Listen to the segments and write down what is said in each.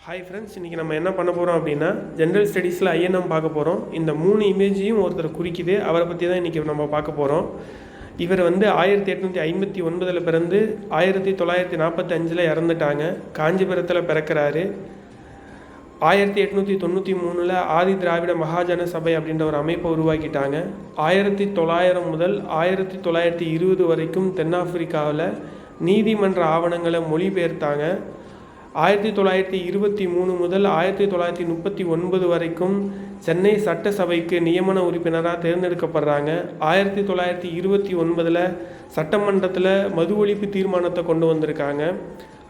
Hi friends, இன்றைக்கி நம்ம என்ன பண்ண போகிறோம் அப்படின்னா ஜென்ரல் ஸ்டடீஸில் ஐஎன்எம் பார்க்க போகிறோம். இந்த 3 இமேஜையும் ஒருத்தர் குறிக்குது. அவரை பற்றி தான் இன்றைக்கி நம்ம பார்க்க போகிறோம். இவர் 1859 பிறந்து 1945 இறந்துட்டாங்க. காஞ்சிபுரத்தில் பிறக்கிறாரு. 1893 ஆதி திராவிட மகாஜன சபை அப்படின்ற ஒரு அமைப்பை உருவாக்கிட்டாங்க. 1900 முதல் 1920 வரைக்கும் தென்னாப்பிரிக்காவில் நீதிமன்ற ஆவணங்களை மொழிபெயர்த்தாங்க. 1923 முதல் 1939 வரைக்கும் சென்னை சட்டசபைக்கு நியமன உறுப்பினராக தேர்ந்தெடுக்கப்படுறாங்க. 1929 சட்டமன்றத்தில் மது ஒழிப்பு தீர்மானத்தை கொண்டு வந்திருக்காங்க.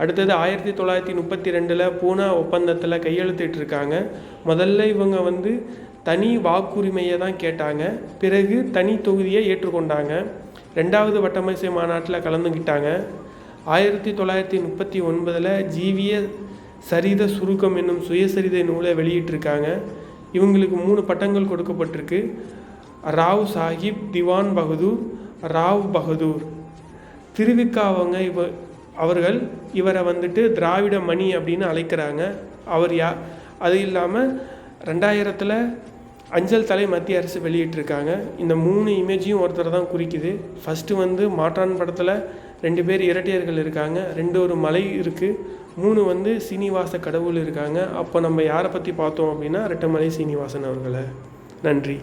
அடுத்தது 1932 பூனா ஒப்பந்தத்தில் கையெழுத்திட்டிருக்காங்க. முதல்ல இவங்க தனி வாக்குரிமையை தான் கேட்டாங்க. பிறகு தனி தொகுதியை ஏற்றுக்கொண்டாங்க. 2வது வட்டமேசை மாநாட்டில் கலந்துக்கிட்டாங்க. 1939 ஜீவிய சரித சுருக்கம் என்னும் சுயசரிதை நூலை வெளியிட்டிருக்காங்க. இவங்களுக்கு 3 பட்டங்கள் கொடுக்கப்பட்டிருக்கு. ராவ் சாஹிப், திவான் பகதூர், ராவ் பகதூர். திருவிக்காவங்க அவர்கள் இவரை திராவிட மணி அப்படின்னு அழைக்கிறாங்க. அவர் அது இல்லாமல் 2000 அஞ்சல் தலை மத்திய அரசு வெளியிட்டிருக்காங்க. இந்த 3 இமேஜையும் ஒருத்தர் தான் குறிக்குது. ஃபஸ்ட்டு மாற்றான் படத்தில் 2 பேர் இரட்டையர்கள் இருக்காங்க. 2 ஒரு மலை இருக்குது. 3 சீனிவாச கடவுள் இருக்காங்க. அப்போ நம்ம யாரை பற்றி பார்த்தோம் அப்படின்னா ரெட்டமலை சீனிவாசன் அவர்களை. நன்றி.